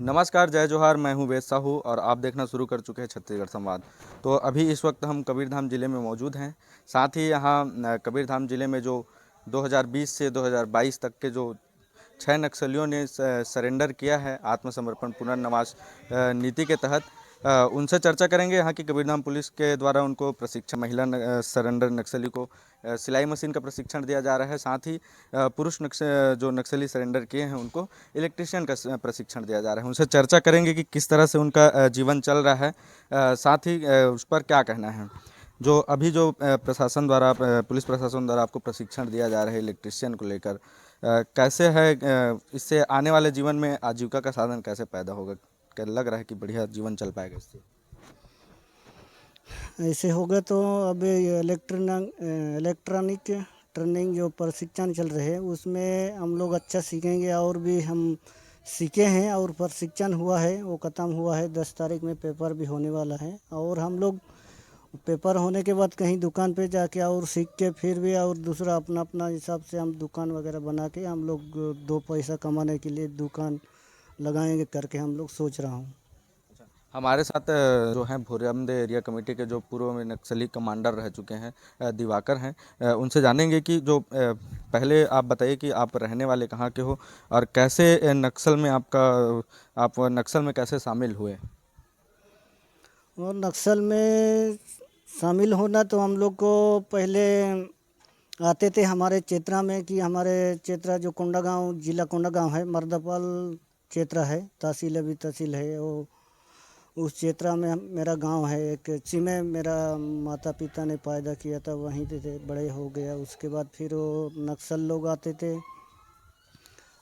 नमस्कार, जय जोहार। मैं हूँ वेद साहू और आप देखना शुरू कर चुके हैं छत्तीसगढ़ संवाद। तो अभी इस वक्त हम कबीरधाम ज़िले में मौजूद हैं। साथ ही यहाँ कबीरधाम ज़िले में जो 2020 से 2022 तक के जो 6 नक्सलियों ने सरेंडर किया है आत्मसमर्पण पुनर्नवास नीति के तहत, उनसे चर्चा करेंगे। यहाँ की कबीरधाम पुलिस के द्वारा उनको प्रशिक्षण, महिला सरेंडर नक्सली को सिलाई मशीन का प्रशिक्षण दिया जा रहा है। साथ ही पुरुष जो नक्सली सरेंडर किए हैं उनको इलेक्ट्रिशियन का प्रशिक्षण दिया जा रहा है। उनसे चर्चा करेंगे कि किस तरह से उनका जीवन चल रहा है, साथ ही उस पर क्या कहना है। जो अभी जो प्रशासन द्वारा, पुलिस प्रशासन द्वारा आपको प्रशिक्षण दिया जा रहा है इलेक्ट्रिशियन को लेकर, कैसे है, इससे आने वाले जीवन में आजीविका का साधन कैसे पैदा होगा? क्या लग रहा है कि बढ़िया जीवन चल पाएगा इससे? ऐसे होगा तो अब ये इलेक्ट्रॉनिक ट्रेनिंग जो प्रशिक्षण चल रहे हैं उसमें हम लोग अच्छा सीखेंगे। और भी हम सीखे हैं और प्रशिक्षण हुआ है, वो ख़त्म हुआ है। 10 तारीख में पेपर भी होने वाला है और हम लोग पेपर होने के बाद कहीं दुकान पे जाके और सीख के फिर भी और दूसरा अपना अपना हिसाब से हम दुकान वगैरह बना के हम लोग 2 पैसा कमाने के लिए दुकान लगाएंगे करके हम लोग सोच रहा हूँ। हमारे साथ जो हैं भोरमद एरिया कमेटी के जो पूर्व में नक्सली कमांडर रह चुके हैं, दिवाकर हैं। उनसे जानेंगे कि जो पहले आप बताइए कि आप रहने वाले कहाँ के हो और कैसे नक्सल में आप नक्सल में कैसे शामिल हुए? और नक्सल में शामिल होना तो हम लोग को पहले आते थे हमारे चेत्रा में कि हमारे चेत्रा जो कोंडागांव, जिला कोंडागांव है, मर्दापाल चेत्रा है, तहसील अभी तहसील है वो। उस चेत्रा में मेरा गांव है। एक चिमे मेरा माता पिता ने पैदा किया था, वहीं पे थे, बड़े हो गया। उसके बाद फिर वो नक्सल लोग आते थे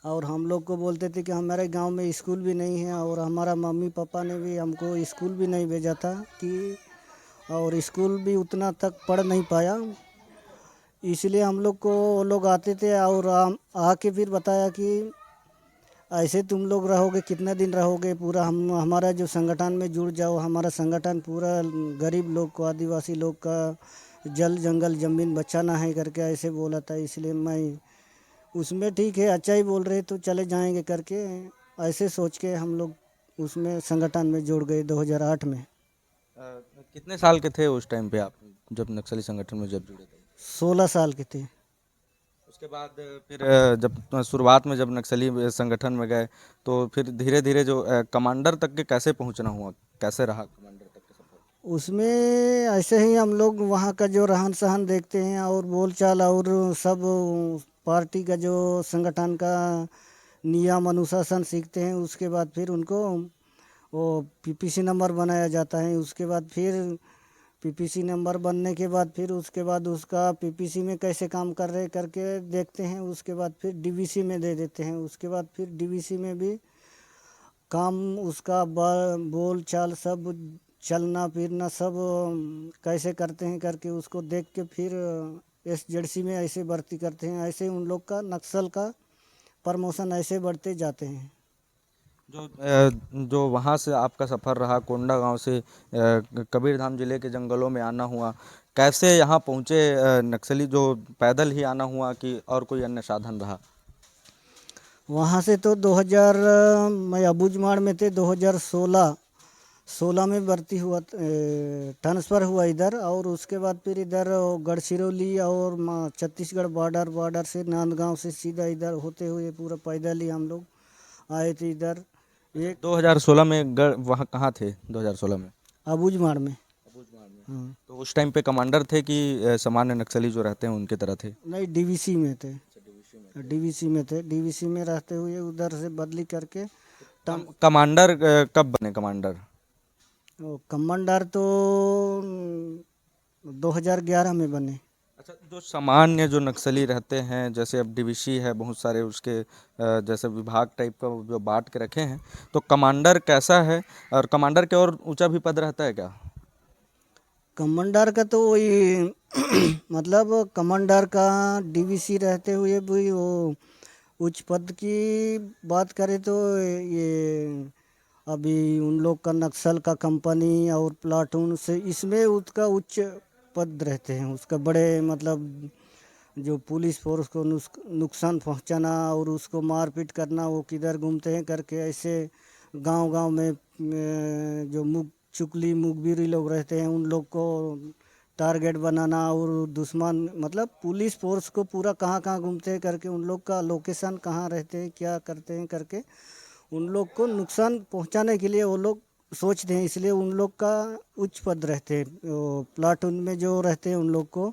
और हम लोग को बोलते थे कि हमारे गांव में स्कूल भी नहीं है और हमारा मम्मी पापा ने भी हमको स्कूल भी नहीं भेजा था कि, और स्कूल भी उतना तक पढ़ नहीं पाया। इसलिए हम लोग को वो लोग आते थे और आके फिर बताया कि ऐसे तुम लोग रहोगे, कितना दिन रहोगे, पूरा हम हमारा जो संगठन में जुड़ जाओ। हमारा संगठन पूरा गरीब लोग को, आदिवासी लोग का जल जंगल ज़मीन बचाना है करके ऐसे बोला था। इसलिए मैं उसमें ठीक है, अच्छा ही बोल रहे तो चले जाएंगे करके ऐसे सोच के हम लोग उसमें संगठन में जुड़ गए 2008 में। कितने साल के थे उस टाइम पे आप, जब नक्सली संगठन में जब जुड़े थे? 16 साल के थे। उसके बाद फिर जब शुरुआत में जब नक्सली संगठन में गए तो फिर धीरे धीरे जो कमांडर तक के कैसे पहुंचना हुआ, कैसे रहा कमांडर तक का सफर? उसमें ऐसे ही हम लोग वहाँ का जो रहन सहन देखते हैं और बोल चाल और सब पार्टी का जो संगठन का नियम अनुशासन सीखते हैं। उसके बाद फिर उनको वो पीपीसी नंबर बनाया जाता है। उसके बाद फिर पीपीसी नंबर बनने के बाद फिर उसके बाद उसका पीपीसी में कैसे काम कर रहे करके देखते हैं। उसके बाद फिर डीवीसी में दे देते हैं। उसके बाद फिर डीवीसी में भी काम उसका बोल चाल सब, चलना फिरना सब कैसे करते हैं करके उसको देख के फिर एसजेडसी में ऐसे भर्ती करते हैं। ऐसे उन लोग का नक्सल का प्रमोशन ऐसे बढ़ते जाते हैं। जो वहाँ से आपका सफ़र रहा, कोंडा गांव से कबीरधाम जिले के जंगलों में आना हुआ, कैसे यहाँ पहुँचे नक्सली? जो पैदल ही आना हुआ कि और कोई अन्य साधन रहा? वहाँ से तो 2000 मैं अबूझमाड़ में थे। 2016 में भर्ती हुआ, ट्रांसफ़र हुआ इधर। और उसके बाद फिर इधर गढ़चिरौली और छत्तीसगढ़ बॉर्डर से नांदगांव से सीधा इधर होते हुए पूरा पैदल ही हम लोग आए थे इधर। एक 2016 में वहाँ कहाँ थे 2016 में? अबूझमाड़ में। अबूझमाड़ में। हाँ, तो उस टाइम पे कमांडर थे कि सामान्य नक्सली जो रहते हैं उनके तरह थे? नहीं डीवीसी में थे। डीवीसी में थे। डीवीसी में थे, डीवीसी में रहते हुए उधर से बदली करके कमांडर कब बने कमांडर? कमांडर तो 2011 में बने। अच्छा, जो सामान्य जो नक्सली रहते हैं, जैसे अब डीवीसी है, बहुत सारे उसके जैसे विभाग टाइप का जो बांट के रखे हैं, तो कमांडर कैसा है? और कमांडर के और ऊंचा भी पद रहता है क्या? कमांडर का तो वही मतलब कमांडर का डीवीसी रहते हुए भी वो उच्च पद की बात करें तो ये अभी उन लोग का नक्सल का कंपनी और प्लाटून से इसमें उसका उच्च पद रहते हैं। उसका बड़े मतलब जो पुलिस फोर्स को नुकसान पहुंचाना और उसको मारपीट करना, वो किधर घूमते हैं करके ऐसे गांव-गांव में जो चुगली मुखबिरी लोग रहते हैं उन लोग को टारगेट बनाना और दुश्मन मतलब पुलिस फोर्स को पूरा कहाँ-कहाँ घूमते हैं करके उन लोग का लोकेशन कहाँ रहते हैं क्या करते हैं करके उन लोग को नुकसान पहुंचाने के लिए वो लोग सोचते हैं, इसलिए उन लोग का उच्च पद रहते हैं। प्लाटून में जो रहते हैं उन लोग को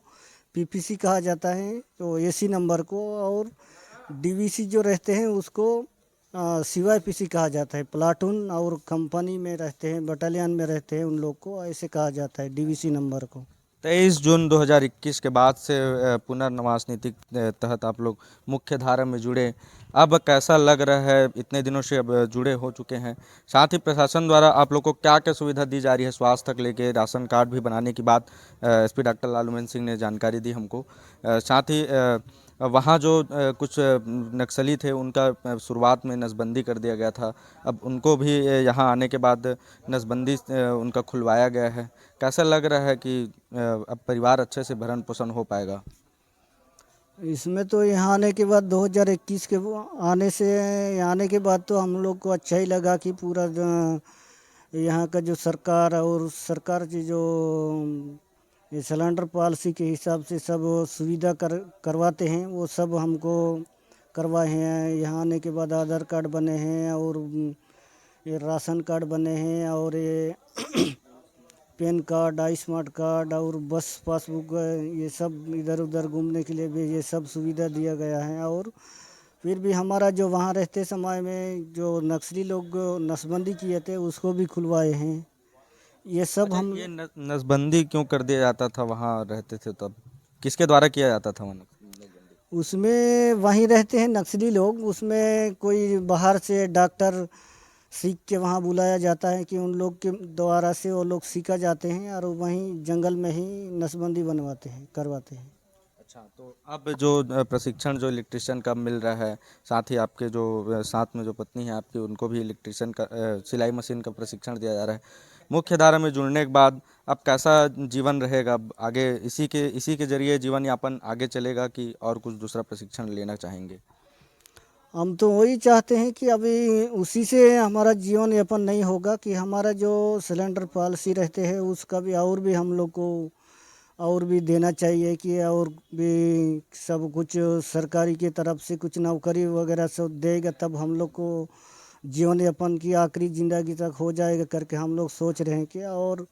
पीपीसी कहा जाता है, तो एसी नंबर को, और डीवीसी जो रहते हैं उसको सीवाईपीसी कहा जाता है। प्लाटून और कंपनी में रहते हैं, बटालियन में रहते हैं उन लोग को ऐसे कहा जाता है डीवीसी नंबर को। 23 जून 2021 के बाद से पुनर्नवास नीति के तहत आप लोग मुख्य धारा में जुड़े। अब कैसा लग रहा है, इतने दिनों से अब जुड़े हो चुके हैं? साथ ही प्रशासन द्वारा आप लोग को क्या क्या सुविधा दी जा रही है? स्वास्थ्य तक लेके राशन कार्ड भी बनाने की बात एसपी डॉक्टर लालूमन सिंह ने जानकारी दी हमको। साथ ही वहाँ जो कुछ नक्सली थे उनका शुरुआत में नसबंदी कर दिया गया था, अब उनको भी यहाँ आने के बाद नसबंदी उनका खुलवाया गया है। कैसा लग रहा है कि अब परिवार अच्छे से भरण पोषण हो पाएगा? इसमें तो यहाँ आने के बाद 2021 के आने के बाद तो हम लोग को अच्छा ही लगा कि पूरा यहाँ का जो सरकार और सरकार की जो ये सिलेंडर पॉलिसी के हिसाब से सब सुविधा करवाते हैं वो सब हमको करवाए हैं। यहाँ आने के बाद आधार कार्ड बने हैं और ये राशन कार्ड बने हैं और ये पैन कार्ड, स्मार्ट कार्ड और बस पासबुक, ये सब इधर उधर घूमने के लिए भी ये सब सुविधा दिया गया है। और फिर भी हमारा जो वहाँ रहते समय में जो नक्सली लोग नसबंदी किए थे उसको भी खुलवाए हैं। ये सब अच्छा, हम ये नसबंदी क्यों कर दिया जाता था? वहाँ रहते थे तब किसके द्वारा किया जाता था वहाँ नसबंदी? उसमें वहीं रहते हैं नक्सली लोग, उसमें कोई बाहर से डॉक्टर सीख के वहाँ बुलाया जाता है कि उन लोग के द्वारा से वो लोग सीखा जाते हैं और वहीं जंगल में ही नसबंदी बनवाते हैं करवाते हैं। अच्छा, तो अब जो प्रशिक्षण जो इलेक्ट्रिशियन का मिल रहा है, साथ ही आपके जो साथ में जो पत्नी है आपकी, उनको भी इलेक्ट्रिशियन का सिलाई मशीन का प्रशिक्षण दिया जा रहा है। मुख्य धारा में जुड़ने के बाद अब कैसा जीवन रहेगा? अब आगे इसी के जरिए जीवन यापन आगे चलेगा कि और कुछ दूसरा प्रशिक्षण लेना चाहेंगे? हम तो वही चाहते हैं कि अभी उसी से हमारा जीवन यापन नहीं होगा, कि हमारा जो सिलेंडर पॉलिसी रहते हैं उसका भी और भी हम लोग को और भी देना चाहिए, कि और भी सब कुछ सरकारी की तरफ से कुछ नौकरी वगैरह सब देगा तब हम लोग को जीवन यापन की आखिरी ज़िंदगी तक हो जाएगा करके हम लोग सोच रहे हैं। कि और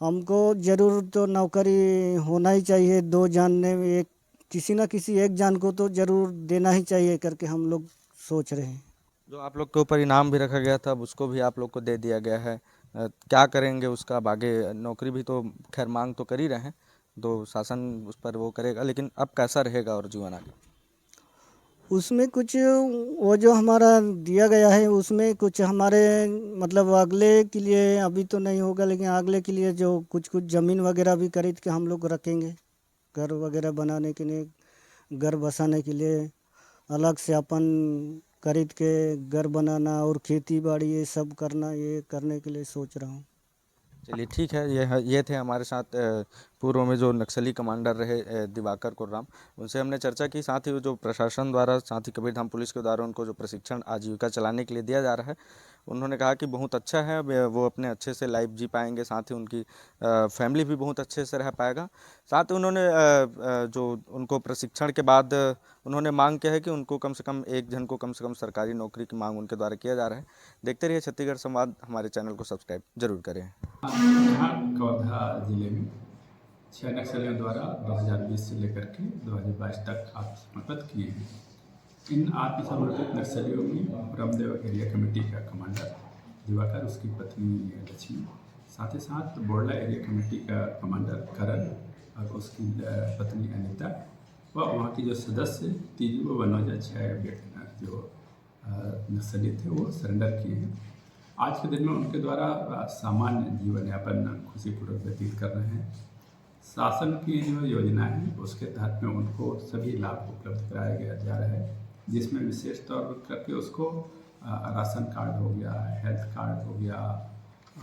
हमको ज़रूर तो नौकरी होना ही चाहिए, दो जानने में एक किसी ना किसी एक जान को तो ज़रूर देना ही चाहिए करके हम लोग सोच रहे हैं। जो आप लोग के ऊपर इनाम भी रखा गया था, अब उसको भी आप लोग को दे दिया गया है। क्या करेंगे उसका? अब आगे नौकरी भी तो खैर मांग तो कर ही रहे हैं, तो शासन उस पर वो करेगा, लेकिन अब कैसा रहेगा और जीवन आगे? उसमें कुछ वो जो हमारा दिया गया है उसमें कुछ हमारे मतलब अगले के लिए अभी तो नहीं होगा, लेकिन अगले के लिए जो कुछ कुछ ज़मीन वगैरह भी खरीद के हम लोग रखेंगे, घर वगैरह बनाने के लिए, घर बसाने के लिए अलग से अपन खरीद के घर बनाना और खेती बाड़ी ये सब करना, ये करने के लिए सोच रहा हूँ। चलिए ठीक है, ये थे हमारे साथ पूर्व में जो नक्सली कमांडर रहे दिवाकर कुर्राम, उनसे हमने चर्चा की। साथ ही वो जो प्रशासन द्वारा, साथ ही कबीरधाम पुलिस के द्वारा उनको जो प्रशिक्षण आजीविका चलाने के लिए दिया जा रहा है, उन्होंने कहा कि बहुत अच्छा है, वो अपने अच्छे से लाइफ जी पाएंगे, साथ ही उनकी फैमिली भी बहुत अच्छे से रह पाएगा। साथ ही उन्होंने जो उनको प्रशिक्षण के बाद उन्होंने मांग किया है कि उनको कम से कम एक जन को कम से कम सरकारी नौकरी की मांग उनके द्वारा किया जा रहा है। देखते रहिए छत्तीसगढ़ संवाद, हमारे चैनल को सब्सक्राइब जरूर करें। यहाँ कवर्धा जिले में 6 नक्सलियों द्वारा 2020 से लेकर के 2022 तक आत्मसमर्पण किए हैं। इन आत्मसमर्पित नक्सलियों में ब्रह्मदेव एरिया कमेटी का कमांडर दिवाकर, उसकी पत्नी लक्ष्मी, साथ ही साथ बोरला एरिया कमेटी का कमांडर करण और उसकी पत्नी अनीता व वहाँ की जो सदस्य तीन व वनौजा 6 जो नक्सली थे वो सरेंडर किए हैं। आज के दिन में उनके द्वारा सामान्य जीवन यापन खुशीपूर्वक व्यतीत कर रहे हैं। शासन की जो योजना है उसके तहत में उनको सभी लाभ उपलब्ध कराया गया जा रहा है, जिसमें विशेष तौर पर करके उसको राशन कार्ड हो गया, हेल्थ कार्ड हो गया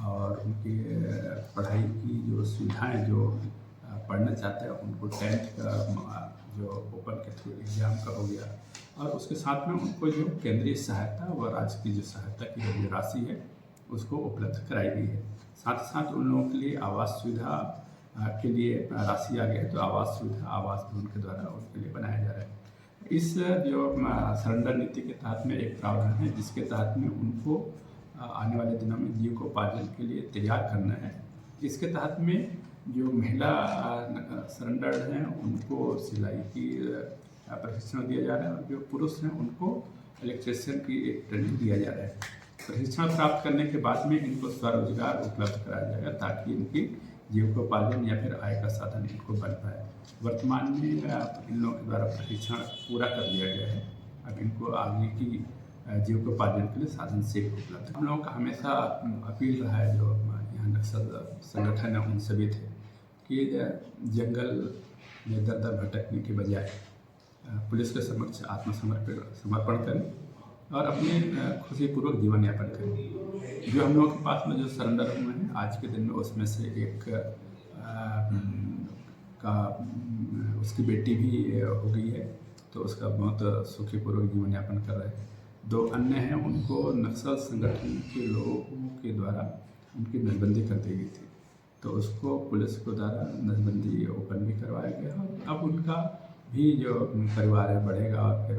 और उनकी पढ़ाई की जो सुविधाएं, जो पढ़ना चाहते हैं उनको 10th का जो ओपन के थ्रू एग्ज़ाम का हो गया, और उसके साथ में उनको जो केंद्रीय सहायता व राज्य की जो सहायता की जो राशि है उसको उपलब्ध कराई गई है। साथ ही साथ उन लोगों के लिए आवास सुविधा के लिए राशि आ गई है, तो आवास सुविधा आवास भवन के द्वारा उनके लिए बनाया जा रहा है। इस जो सरेंडर नीति के तहत में एक प्रावधान है जिसके तहत में उनको आने वाले दिनों में जीविकोपार्जन के लिए तैयार करना है। इसके तहत में जो महिला सरेंडर्ड हैं उनको सिलाई की प्रशिक्षण दिया जा रहा है, और जो पुरुष हैं उनको इलेक्ट्रिशियन की एक ट्रेनिंग दिया जा रहा है। प्रशिक्षण प्राप्त करने के बाद में इनको स्वरोजगार उपलब्ध कराया जाएगा ताकि इनकी जीविकोपार्जन या फिर आय का साधन इनको बन पाए। वर्तमान में इन लोगों के द्वारा प्रशिक्षण पूरा कर लिया गया है, अब इनको आगे की जीविकोपार्जन के लिए साधन से उपलब्ध। हम लोगों का हमेशा अपील रहा है, जो यहाँ नक्सल संगठन है उन सभी थे कि जंगल में दर दर भटकने के बजाय पुलिस के समक्ष समर्पण करें और अपने खुशीपूर्वक जीवन यापन करें। जो हम लोगों के पास में जो सरेंडर हुए हैं आज के दिन में, उसमें से एक उसकी बेटी भी हो गई है, तो उसका बहुत सुखीपूर्वक जीवन यापन कर रहे हैं। 2 अन्य हैं, उनको नक्सल संगठन के लोगों के द्वारा उनकी नसबंदी कर दी गई थी, तो उसको पुलिस के द्वारा नसबंदी ओपन भी करवाया गया, और अब उनका भी जो परिवार है बढ़ेगा और फिर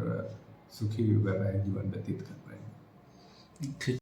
सुखी वैवाहिक जीवन व्यतीत कर पाएंगे। ठीक।